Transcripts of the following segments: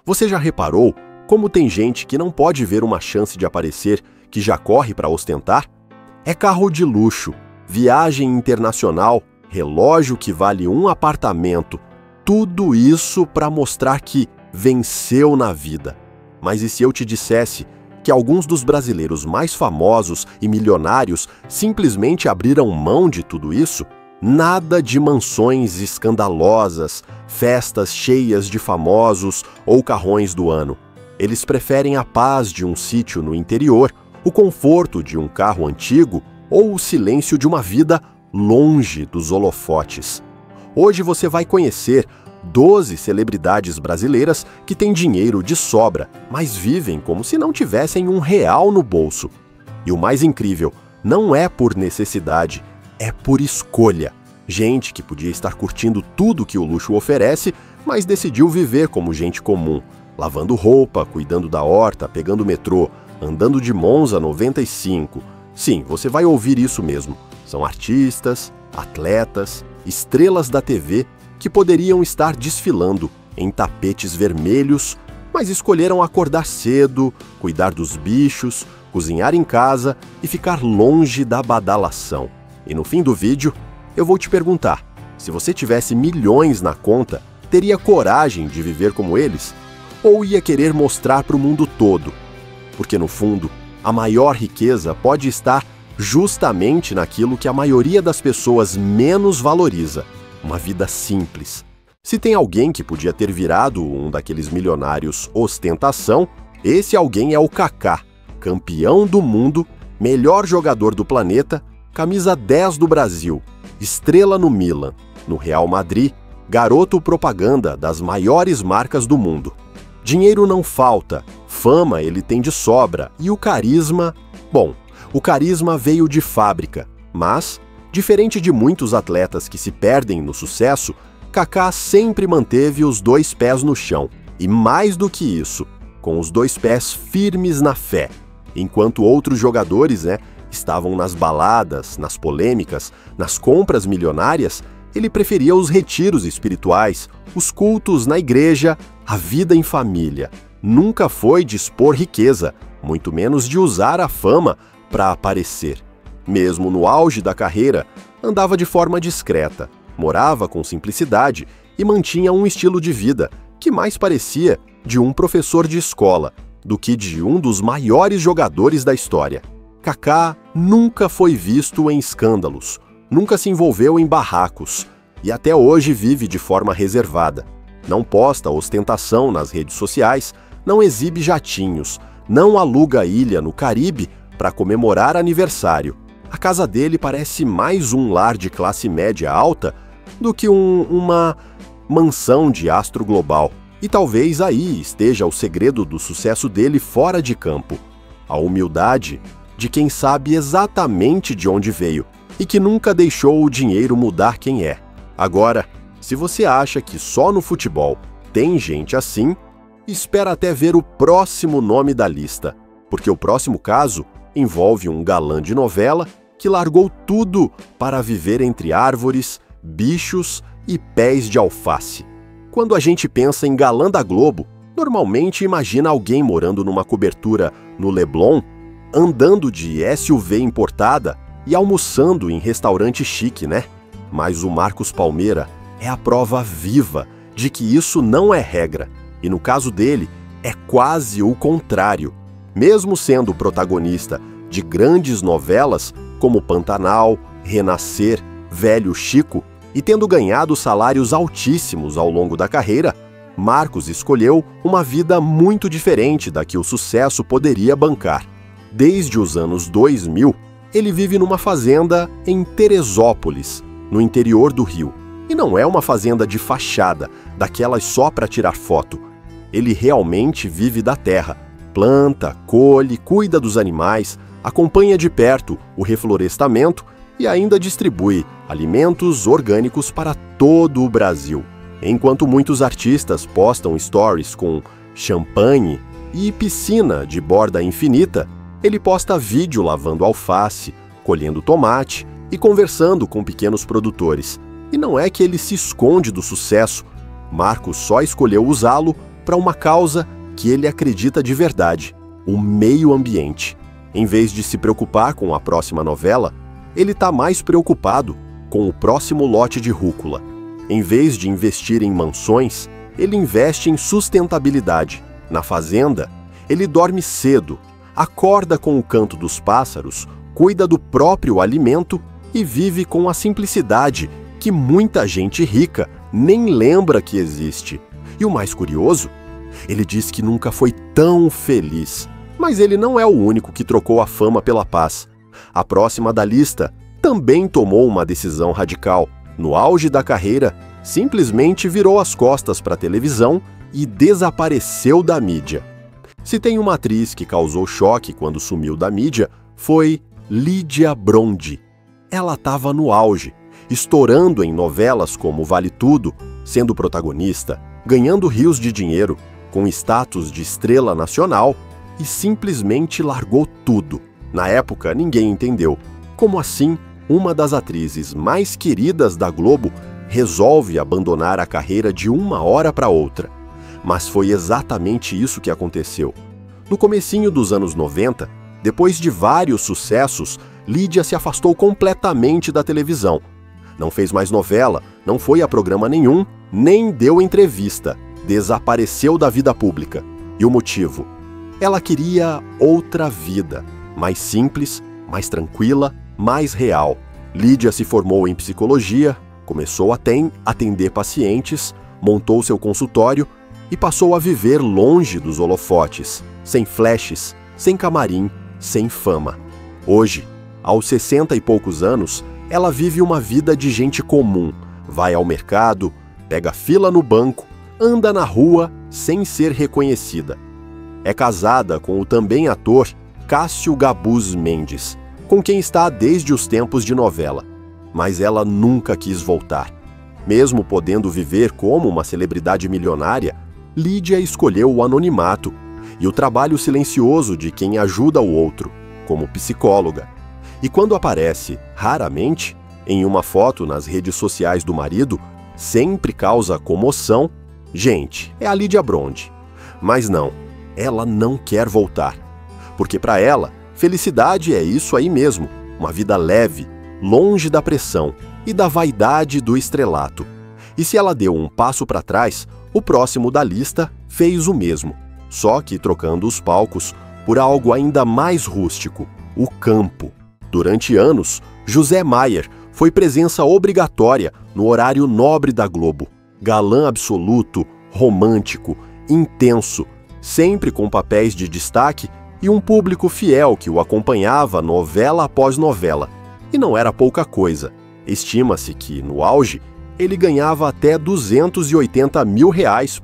Você já reparou como tem gente que não pode ver uma chance de aparecer que já corre para ostentar? É carro de luxo, viagem internacional, relógio que vale um apartamento, tudo isso para mostrar que venceu na vida. Mas e se eu te dissesse que alguns dos brasileiros mais famosos e milionários simplesmente abriram mão de tudo isso? Nada de mansões escandalosas, festas cheias de famosos ou carrões do ano. Eles preferem a paz de um sítio no interior, o conforto de um carro antigo ou o silêncio de uma vida longe dos holofotes. Hoje você vai conhecer 12 celebridades brasileiras que têm dinheiro de sobra, mas vivem como se não tivessem R$1 no bolso. E o mais incrível, não é por necessidade, é por escolha. Gente que podia estar curtindo tudo que o luxo oferece, mas decidiu viver como gente comum, lavando roupa, cuidando da horta, pegando o metrô, andando de Monza 95. Sim, você vai ouvir isso mesmo. São artistas, atletas, estrelas da TV que poderiam estar desfilando em tapetes vermelhos, mas escolheram acordar cedo, cuidar dos bichos, cozinhar em casa e ficar longe da badalação. E no fim do vídeo, eu vou te perguntar, se você tivesse milhões na conta, teria coragem de viver como eles? Ou ia querer mostrar para o mundo todo? Porque no fundo, a maior riqueza pode estar justamente naquilo que a maioria das pessoas menos valoriza, uma vida simples. Se tem alguém que podia ter virado um daqueles milionários ostentação, esse alguém é o Kaká, campeão do mundo, melhor jogador do planeta, camisa 10 do Brasil, estrela no Milan, no Real Madrid, garoto propaganda das maiores marcas do mundo. Dinheiro não falta, fama ele tem de sobra e o carisma... Bom, o carisma veio de fábrica, mas, diferente de muitos atletas que se perdem no sucesso, Kaká sempre manteve os 2 pés no chão. E mais do que isso, com os 2 pés firmes na fé. Enquanto outros jogadores, estavam nas baladas, nas polêmicas, nas compras milionárias, ele preferia os retiros espirituais, os cultos na igreja, a vida em família. Nunca foi de expor riqueza, muito menos de usar a fama para aparecer. Mesmo no auge da carreira, andava de forma discreta, morava com simplicidade e mantinha um estilo de vida que mais parecia de um professor de escola do que de um dos maiores jogadores da história. Kaká nunca foi visto em escândalos, nunca se envolveu em barracos e até hoje vive de forma reservada. Não posta ostentação nas redes sociais, não exibe jatinhos, não aluga ilha no Caribe para comemorar aniversário. A casa dele parece mais um lar de classe média alta do que uma mansão de astro global. E talvez aí esteja o segredo do sucesso dele fora de campo. A humildade de quem sabe exatamente de onde veio e que nunca deixou o dinheiro mudar quem é. Agora, se você acha que só no futebol tem gente assim, espera até ver o próximo nome da lista, porque o próximo caso envolve um galã de novela que largou tudo para viver entre árvores, bichos e pés de alface. Quando a gente pensa em galã da Globo, normalmente imagina alguém morando numa cobertura no Leblon, andando de SUV importada e almoçando em restaurante chique, Mas o Marcos Palmeira é a prova viva de que isso não é regra. E no caso dele, é quase o contrário. Mesmo sendo protagonista de grandes novelas como Pantanal, Renascer, Velho Chico, e tendo ganhado salários altíssimos ao longo da carreira, Marcos escolheu uma vida muito diferente da que o sucesso poderia bancar. Desde os anos 2000, ele vive numa fazenda em Teresópolis, no interior do Rio. E não é uma fazenda de fachada, daquelas só para tirar foto. Ele realmente vive da terra, planta, colhe, cuida dos animais, acompanha de perto o reflorestamento e ainda distribui alimentos orgânicos para todo o Brasil. Enquanto muitos artistas postam stories com champanhe e piscina de borda infinita, ele posta vídeo lavando alface, colhendo tomate e conversando com pequenos produtores. E não é que ele se esconde do sucesso, Marcos só escolheu usá-lo para uma causa que ele acredita de verdade: o meio ambiente. Em vez de se preocupar com a próxima novela, ele está mais preocupado com o próximo lote de rúcula. Em vez de investir em mansões, ele investe em sustentabilidade. Na fazenda, ele dorme cedo, acorda com o canto dos pássaros, cuida do próprio alimento e vive com a simplicidade que muita gente rica nem lembra que existe. E o mais curioso, ele diz que nunca foi tão feliz. Mas ele não é o único que trocou a fama pela paz. A próxima da lista também tomou uma decisão radical. No auge da carreira, simplesmente virou as costas para a televisão e desapareceu da mídia. Se tem uma atriz que causou choque quando sumiu da mídia, foi Lídia Brondi. Ela estava no auge, estourando em novelas como Vale Tudo, sendo protagonista, ganhando rios de dinheiro, com status de estrela nacional, e simplesmente largou tudo. Na época, ninguém entendeu. Como assim, uma das atrizes mais queridas da Globo resolve abandonar a carreira de uma hora para outra? Mas foi exatamente isso que aconteceu. No comecinho dos anos 90, depois de vários sucessos, Lídia se afastou completamente da televisão. Não fez mais novela, não foi a programa nenhum, nem deu entrevista. Desapareceu da vida pública. E o motivo? Ela queria outra vida, mais simples, mais tranquila, mais real. Lídia se formou em psicologia, começou a atender pacientes, montou seu consultório e passou a viver longe dos holofotes, sem flashes, sem camarim, sem fama. Hoje, aos 60 e poucos anos, ela vive uma vida de gente comum, vai ao mercado, pega fila no banco, anda na rua sem ser reconhecida. É casada com o também ator Cássio Gabus Mendes, com quem está desde os tempos de novela. Mas ela nunca quis voltar. Mesmo podendo viver como uma celebridade milionária, Lídia escolheu o anonimato e o trabalho silencioso de quem ajuda o outro, como psicóloga. E quando aparece, raramente, em uma foto nas redes sociais do marido, sempre causa comoção. Gente, é a Lídia Brondi. Mas não, ela não quer voltar. Porque para ela, felicidade é isso aí mesmo, uma vida leve, longe da pressão e da vaidade do estrelato. E se ela deu um passo para trás, o próximo da lista fez o mesmo, só que trocando os palcos por algo ainda mais rústico, o campo. Durante anos, José Maier foi presença obrigatória no horário nobre da Globo. Galã absoluto, romântico, intenso, sempre com papéis de destaque e um público fiel que o acompanhava novela após novela. E não era pouca coisa. Estima-se que, no auge, ele ganhava até R$280 mil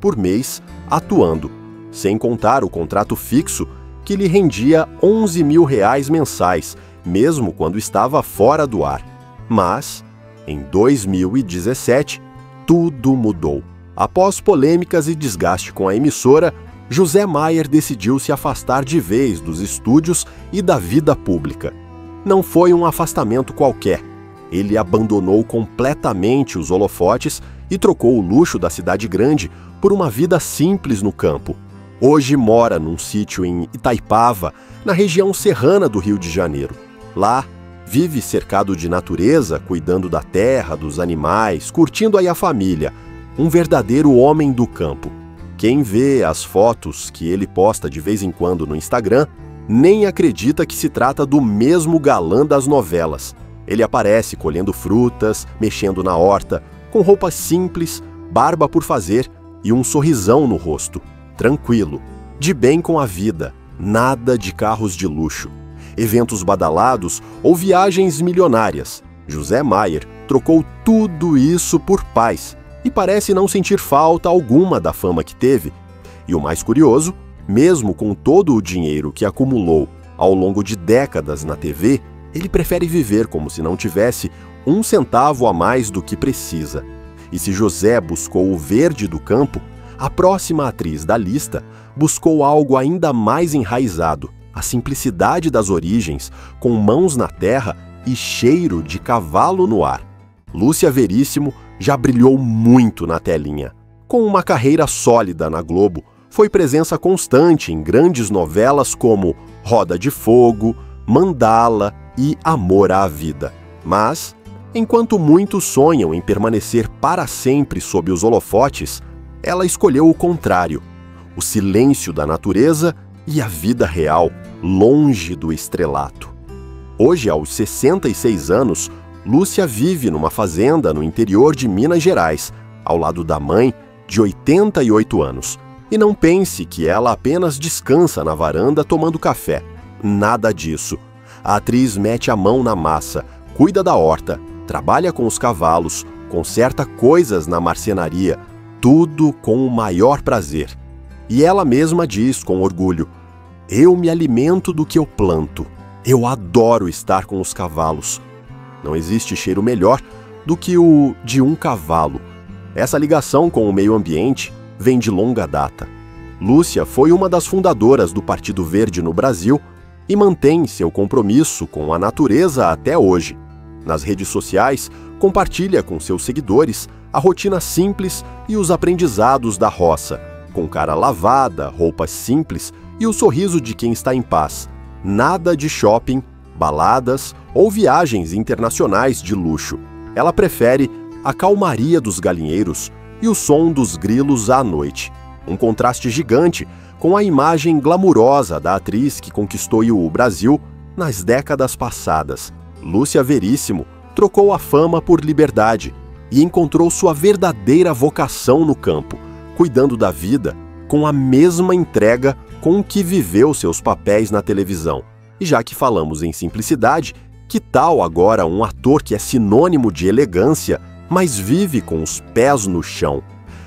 por mês atuando, sem contar o contrato fixo que lhe rendia R$11 mil mensais, mesmo quando estava fora do ar. Mas, em 2017, tudo mudou. Após polêmicas e desgaste com a emissora, José Maier decidiu se afastar de vez dos estúdios e da vida pública. Não foi um afastamento qualquer. Ele abandonou completamente os holofotes e trocou o luxo da cidade grande por uma vida simples no campo. Hoje mora num sítio em Itaipava, na região serrana do Rio de Janeiro. Lá, vive cercado de natureza, cuidando da terra, dos animais, curtindo aí a família. Um verdadeiro homem do campo. Quem vê as fotos que ele posta de vez em quando no Instagram, nem acredita que se trata do mesmo galã das novelas. Ele aparece colhendo frutas, mexendo na horta, com roupas simples, barba por fazer e um sorrisão no rosto. Tranquilo, de bem com a vida, nada de carros de luxo, eventos badalados ou viagens milionárias. José Maier trocou tudo isso por paz e parece não sentir falta alguma da fama que teve. E o mais curioso, mesmo com todo o dinheiro que acumulou ao longo de décadas na TV, ele prefere viver como se não tivesse um centavo a mais do que precisa. E se José buscou o verde do campo, a próxima atriz da lista buscou algo ainda mais enraizado, a simplicidade das origens, com mãos na terra e cheiro de cavalo no ar. Lúcia Veríssimo já brilhou muito na telinha. Com uma carreira sólida na Globo, Foi presença constante em grandes novelas como Roda de Fogo, Mandala e Amor à Vida. Mas, enquanto muitos sonham em permanecer para sempre sob os holofotes, ela escolheu o contrário: o silêncio da natureza e a vida real, longe do estrelato. Hoje, aos 66 anos, Lúcia vive numa fazenda no interior de Minas Gerais, ao lado da mãe, de 88 anos. E não pense que ela apenas descansa na varanda tomando café. Nada disso. A atriz mete a mão na massa, cuida da horta, trabalha com os cavalos, conserta coisas na marcenaria, tudo com o maior prazer. E ela mesma diz com orgulho: "Eu me alimento do que eu planto. Eu adoro estar com os cavalos." Não existe cheiro melhor do que o de um cavalo. Essa ligação com o meio ambiente vem de longa data. Lúcia foi uma das fundadoras do Partido Verde no Brasil e mantém seu compromisso com a natureza até hoje. Nas redes sociais, compartilha com seus seguidores a rotina simples e os aprendizados da roça, com cara lavada, roupas simples e o sorriso de quem está em paz. Nada de shopping, baladas ou viagens internacionais de luxo. Ela prefere a calmaria dos galinheiros e o som dos grilos à noite. Um contraste gigante com a imagem glamurosa da atriz que conquistou o Brasil nas décadas passadas. Lúcia Veríssimo trocou a fama por liberdade e encontrou sua verdadeira vocação no campo, cuidando da vida com a mesma entrega com que viveu seus papéis na televisão. E já que falamos em simplicidade, que tal agora um ator que é sinônimo de elegância, mas vive com os pés no chão?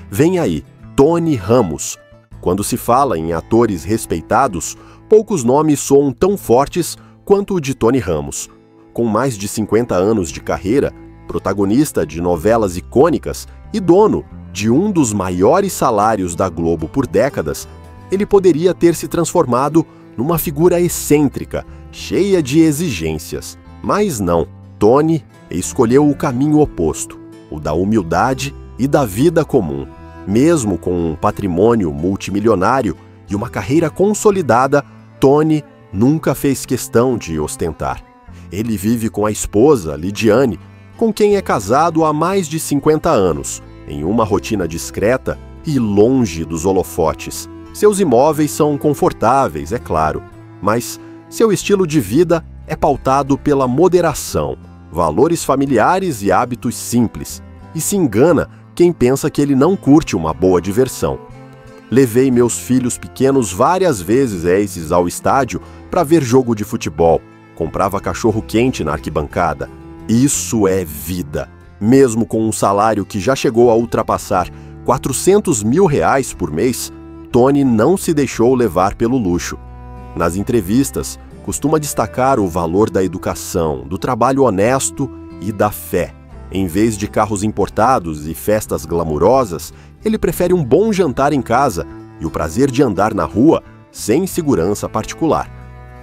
Vem aí, Tony Ramos. Quando se fala em atores respeitados, poucos nomes soam tão fortes quanto o de Tony Ramos. Com mais de 50 anos de carreira, protagonista de novelas icônicas e dono de um dos maiores salários da Globo por décadas, ele poderia ter se transformado numa figura excêntrica, cheia de exigências. Mas não, Tony escolheu o caminho oposto, o da humildade e da vida comum. Mesmo com um patrimônio multimilionário e uma carreira consolidada, Tony nunca fez questão de ostentar. Ele vive com a esposa, Lidiane, com quem é casado há mais de 50 anos, em uma rotina discreta e longe dos holofotes. Seus imóveis são confortáveis, é claro, mas seu estilo de vida é pautado pela moderação, valores familiares e hábitos simples, e se engana quem pensa que ele não curte uma boa diversão. Levei meus filhos pequenos várias vezes ao estádio para ver jogo de futebol. Comprava cachorro-quente na arquibancada. Isso é vida. Mesmo com um salário que já chegou a ultrapassar R$400 mil por mês, Tony não se deixou levar pelo luxo. Nas entrevistas, costuma destacar o valor da educação, do trabalho honesto e da fé. Em vez de carros importados e festas glamurosas, ele prefere um bom jantar em casa e o prazer de andar na rua sem segurança particular.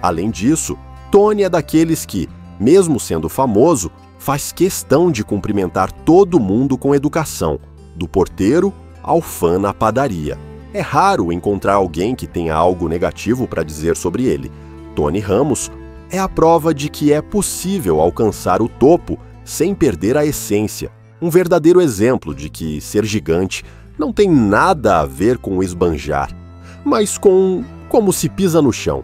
Além disso, Tony é daqueles que, mesmo sendo famoso, faz questão de cumprimentar todo mundo com educação, do porteiro ao fã na padaria. É raro encontrar alguém que tenha algo negativo para dizer sobre ele. Tony Ramos é a prova de que é possível alcançar o topo sem perder a essência. Um verdadeiro exemplo de que ser gigante não tem nada a ver com esbanjar, mas com como se pisa no chão.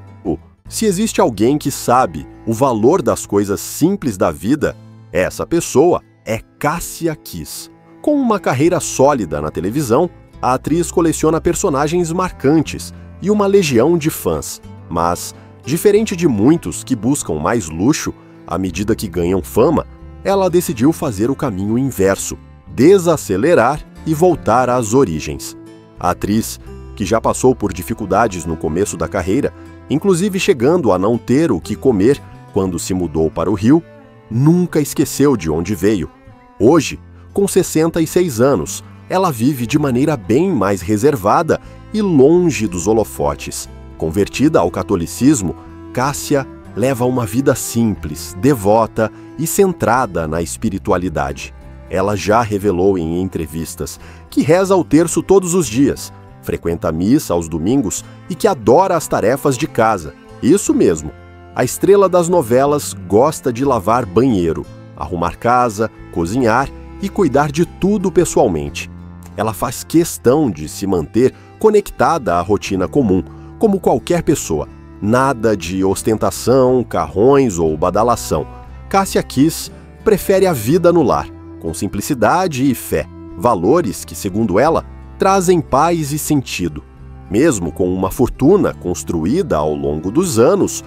Se existe alguém que sabe o valor das coisas simples da vida, essa pessoa é Cássia Kiss. Com uma carreira sólida na televisão, a atriz coleciona personagens marcantes e uma legião de fãs. Mas, diferente de muitos que buscam mais luxo à medida que ganham fama, ela decidiu fazer o caminho inverso, desacelerar e voltar às origens. A atriz, que já passou por dificuldades no começo da carreira, inclusive chegando a não ter o que comer quando se mudou para o Rio, nunca esqueceu de onde veio. Hoje, com 66 anos, ela vive de maneira bem mais reservada e longe dos holofotes. Convertida ao catolicismo, Cássia leva uma vida simples, devota e centrada na espiritualidade. Ela já revelou em entrevistas que reza o terço todos os dias, frequenta a missa aos domingos e que adora as tarefas de casa. Isso mesmo, a estrela das novelas gosta de lavar banheiro, arrumar casa, cozinhar e cuidar de tudo pessoalmente. Ela faz questão de se manter conectada à rotina comum, como qualquer pessoa. Nada de ostentação, carrões ou badalação. Cássia Kiss prefere a vida no lar, com simplicidade e fé, valores que, segundo ela, trazem paz e sentido. Mesmo com uma fortuna construída ao longo dos anos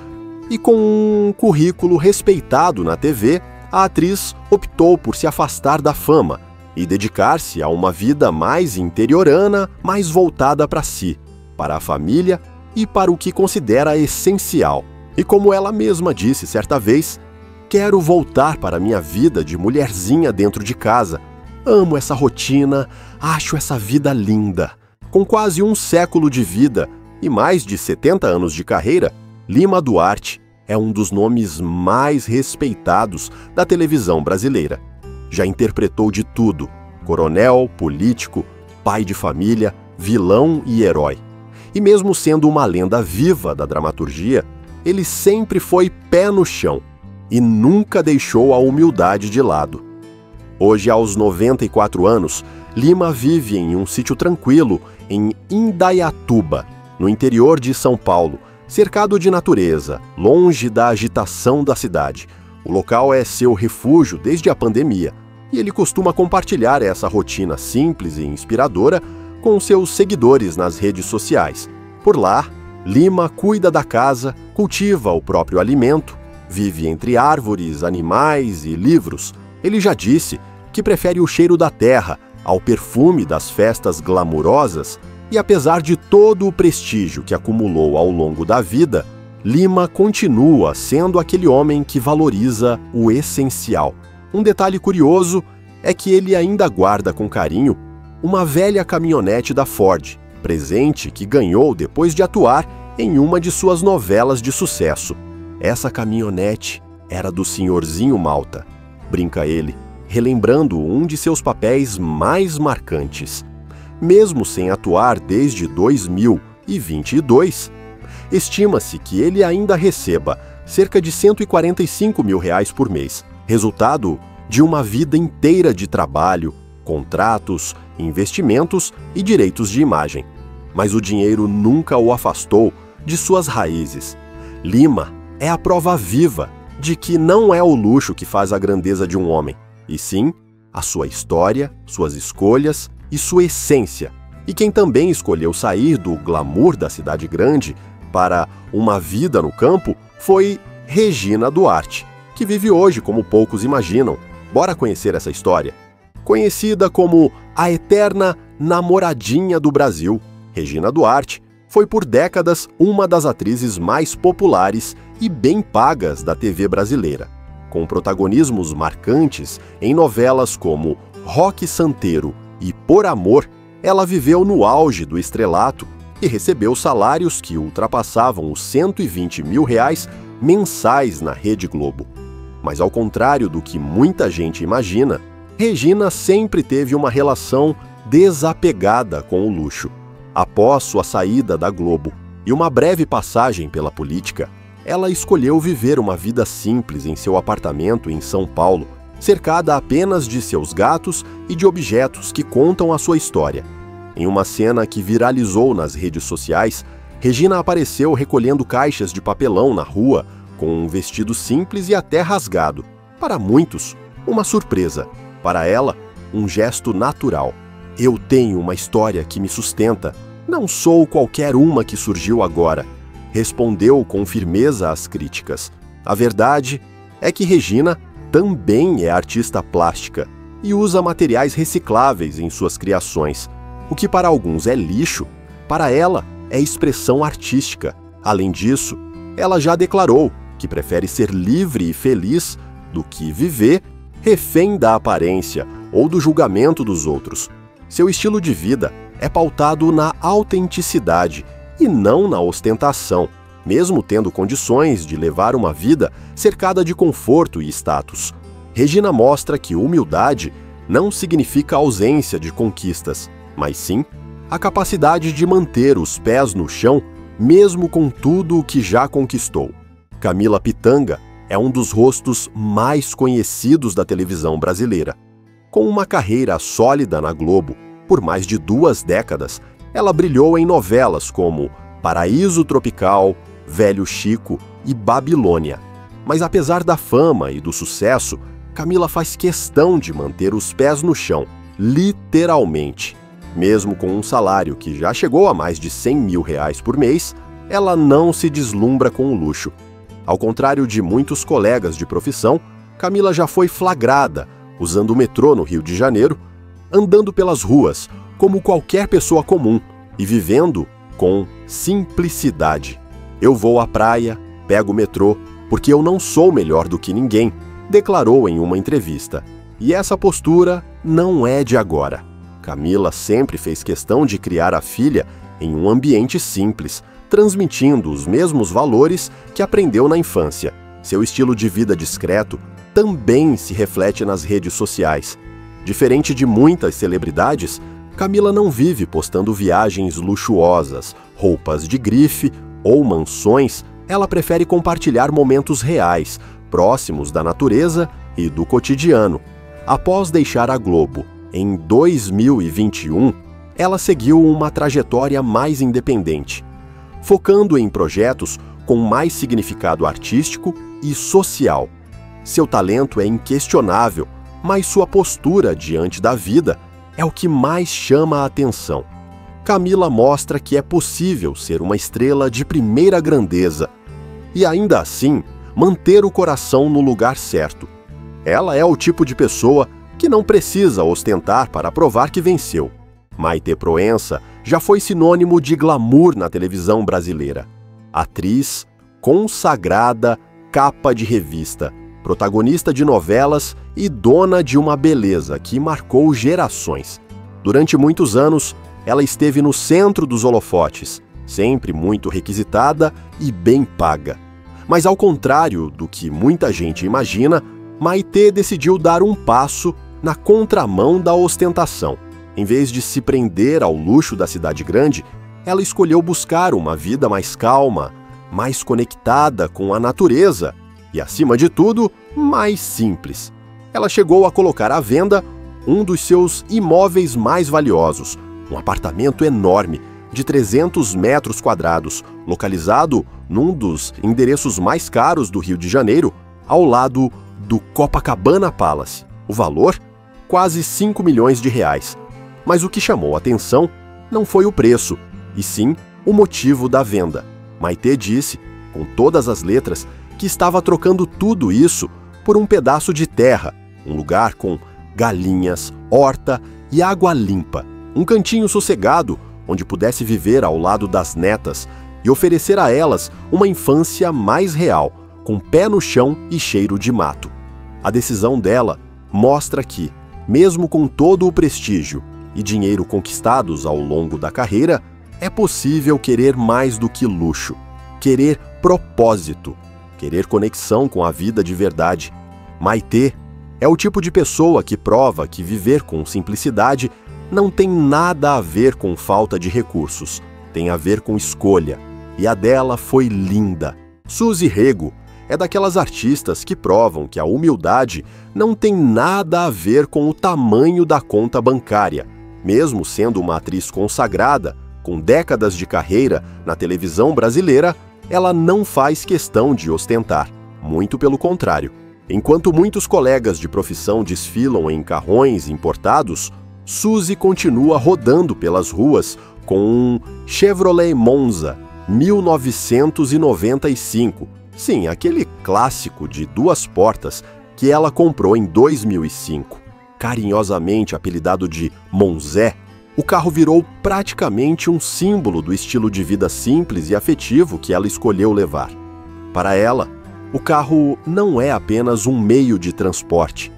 e com um currículo respeitado na TV, a atriz optou por se afastar da fama e dedicar-se a uma vida mais interiorana, mais voltada para si, para a família e para o que considera essencial. E como ela mesma disse certa vez, quero voltar para minha vida de mulherzinha dentro de casa. Amo essa rotina, acho essa vida linda. Com quase um século de vida e mais de 70 anos de carreira, Lima Duarte é um dos nomes mais respeitados da televisão brasileira. Já interpretou de tudo: coronel, político, pai de família, vilão e herói. E mesmo sendo uma lenda viva da dramaturgia, ele sempre foi pé no chão e nunca deixou a humildade de lado. Hoje, aos 94 anos, Lima vive em um sítio tranquilo em Indaiatuba, no interior de São Paulo, cercado de natureza, longe da agitação da cidade. O local é seu refúgio desde a pandemia, e ele costuma compartilhar essa rotina simples e inspiradora com seus seguidores nas redes sociais. Por lá, Lima cuida da casa, cultiva o próprio alimento, vive entre árvores, animais e livros. Ele já disse que prefere o cheiro da terra ao perfume das festas glamourosas e, apesar de todo o prestígio que acumulou ao longo da vida, Lima continua sendo aquele homem que valoriza o essencial. Um detalhe curioso é que ele ainda guarda com carinho uma velha caminhonete da Ford, presente que ganhou depois de atuar em uma de suas novelas de sucesso. Essa caminhonete era do Senhorzinho Malta, brinca ele, relembrando um de seus papéis mais marcantes. Mesmo sem atuar desde 2022, estima-se que ele ainda receba cerca de R$145 mil por mês, resultado de uma vida inteira de trabalho, contratos, investimentos e direitos de imagem. Mas o dinheiro nunca o afastou de suas raízes. Lima é a prova viva de que não é o luxo que faz a grandeza de um homem, e sim a sua história, suas escolhas e sua essência. E quem também escolheu sair do glamour da cidade grande para uma vida no campo foi Regina Duarte, que vive hoje como poucos imaginam. Bora conhecer essa história? Conhecida como a eterna namoradinha do Brasil, Regina Duarte foi por décadas uma das atrizes mais populares e bem pagas da TV brasileira. Com protagonismos marcantes em novelas como Roque Santeiro e Por Amor, ela viveu no auge do estrelato e recebeu salários que ultrapassavam os R$120 mil mensais na Rede Globo. Mas ao contrário do que muita gente imagina, Regina sempre teve uma relação desapegada com o luxo. Após sua saída da Globo e uma breve passagem pela política, ela escolheu viver uma vida simples em seu apartamento em São Paulo, cercada apenas de seus gatos e de objetos que contam a sua história. Em uma cena que viralizou nas redes sociais, Regina apareceu recolhendo caixas de papelão na rua, com um vestido simples e até rasgado. Para muitos, uma surpresa. Para ela, um gesto natural. Eu tenho uma história que me sustenta. Não sou qualquer uma que surgiu agora. Respondeu com firmeza às críticas. A verdade é que Regina também é artista plástica e usa materiais recicláveis em suas criações. O que para alguns é lixo, para ela é expressão artística. Além disso, ela já declarou que prefere ser livre e feliz do que viver refém da aparência ou do julgamento dos outros. Seu estilo de vida é pautado na autenticidade e não na ostentação, mesmo tendo condições de levar uma vida cercada de conforto e status. Regina mostra que humildade não significa ausência de conquistas, mas sim a capacidade de manter os pés no chão, mesmo com tudo o que já conquistou. Camila Pitanga é um dos rostos mais conhecidos da televisão brasileira. Com uma carreira sólida na Globo por mais de 2 décadas, ela brilhou em novelas como Paraíso Tropical, Velho Chico e Babilônia. Mas apesar da fama e do sucesso, Camila faz questão de manter os pés no chão, literalmente. Mesmo com um salário que já chegou a mais de R$100 mil por mês, ela não se deslumbra com o luxo. Ao contrário de muitos colegas de profissão, Camila já foi flagrada usando o metrô no Rio de Janeiro, andando pelas ruas como qualquer pessoa comum e vivendo com simplicidade. Eu vou à praia, pego o metrô, porque eu não sou melhor do que ninguém, declarou em uma entrevista. E essa postura não é de agora. Camila sempre fez questão de criar a filha em um ambiente simples, transmitindo os mesmos valores que aprendeu na infância. Seu estilo de vida discreto também se reflete nas redes sociais. Diferente de muitas celebridades, Camila não vive postando viagens luxuosas, roupas de grife ou mansões. Ela prefere compartilhar momentos reais, próximos da natureza e do cotidiano. Após deixar a Globo em 2021, ela seguiu uma trajetória mais independente, focando em projetos com mais significado artístico e social. Seu talento é inquestionável, mas sua postura diante da vida é o que mais chama a atenção. Camila mostra que é possível ser uma estrela de primeira grandeza e, ainda assim, manter o coração no lugar certo. Ela é o tipo de pessoa que não precisa ostentar para provar que venceu. Maitê Proença já foi sinônimo de glamour na televisão brasileira. Atriz, consagrada, capa de revista, protagonista de novelas e dona de uma beleza que marcou gerações. Durante muitos anos, ela esteve no centro dos holofotes, sempre muito requisitada e bem paga. Mas ao contrário do que muita gente imagina, Maitê decidiu dar um passo na contramão da ostentação. Em vez de se prender ao luxo da cidade grande, ela escolheu buscar uma vida mais calma, mais conectada com a natureza e, acima de tudo, mais simples. Ela chegou a colocar à venda um dos seus imóveis mais valiosos, um apartamento enorme de 300 metros quadrados, localizado num dos endereços mais caros do Rio de Janeiro, ao lado do Copacabana Palace. O valor? Quase R$5 milhões. Mas o que chamou a atenção não foi o preço, e sim o motivo da venda. Maitê disse, com todas as letras, que estava trocando tudo isso por um pedaço de terra, um lugar com galinhas, horta e água limpa, um cantinho sossegado onde pudesse viver ao lado das netas e oferecer a elas uma infância mais real, com pé no chão e cheiro de mato. A decisão dela mostra que, mesmo com todo o prestígio e dinheiro conquistados ao longo da carreira, é possível querer mais do que luxo, querer propósito, querer conexão com a vida de verdade. Maitê é o tipo de pessoa que prova que viver com simplicidade não tem nada a ver com falta de recursos, tem a ver com escolha. E a dela foi linda. Suzy Rego é daquelas artistas que provam que a humildade não tem nada a ver com o tamanho da conta bancária. Mesmo sendo uma atriz consagrada, com décadas de carreira na televisão brasileira, ela não faz questão de ostentar. Muito pelo contrário. Enquanto muitos colegas de profissão desfilam em carrões importados, Suzy continua rodando pelas ruas com um Chevrolet Monza 1995. Sim, aquele clássico de 2 portas que ela comprou em 2005. Carinhosamente apelidado de Monzé, o carro virou praticamente um símbolo do estilo de vida simples e afetivo que ela escolheu levar. Para ela, o carro não é apenas um meio de transporte,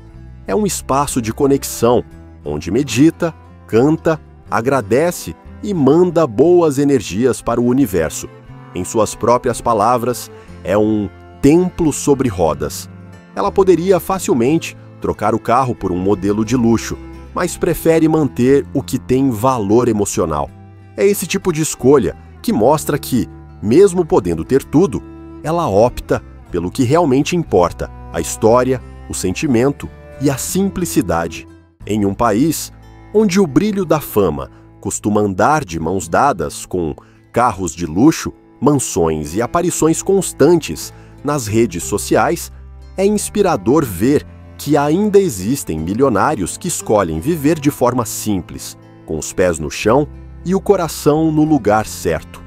é um espaço de conexão, onde medita, canta, agradece e manda boas energias para o universo. Em suas próprias palavras, é um templo sobre rodas. Ela poderia facilmente trocar o carro por um modelo de luxo, mas prefere manter o que tem valor emocional. É esse tipo de escolha que mostra que, mesmo podendo ter tudo, ela opta pelo que realmente importa: a história, o sentimento e a simplicidade. Em um país onde o brilho da fama costuma andar de mãos dadas com carros de luxo, mansões e aparições constantes nas redes sociais, é inspirador ver que ainda existem milionários que escolhem viver de forma simples, com os pés no chão e o coração no lugar certo.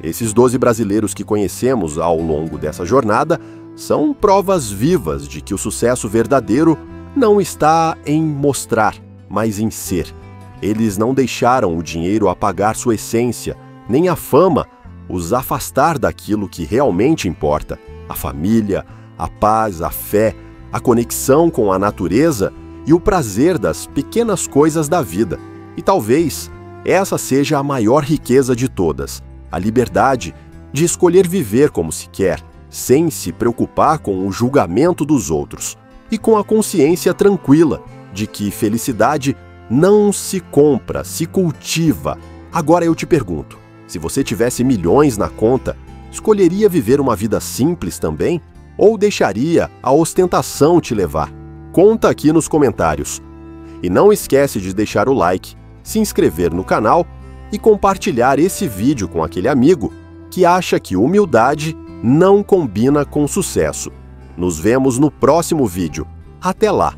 Esses 12 brasileiros que conhecemos ao longo dessa jornada são provas vivas de que o sucesso verdadeiro não está em mostrar, mas em ser. Eles não deixaram o dinheiro apagar sua essência, nem a fama os afastar daquilo que realmente importa: a família, a paz, a fé, a conexão com a natureza e o prazer das pequenas coisas da vida. E talvez essa seja a maior riqueza de todas: a liberdade de escolher viver como se quer, sem se preocupar com o julgamento dos outros, e com a consciência tranquila de que felicidade não se compra, se cultiva. Agora eu te pergunto, se você tivesse milhões na conta, escolheria viver uma vida simples também? Ou deixaria a ostentação te levar? Conta aqui nos comentários. E não esquece de deixar o like, se inscrever no canal e compartilhar esse vídeo com aquele amigo que acha que humildade não combina com sucesso. Nos vemos no próximo vídeo. Até lá!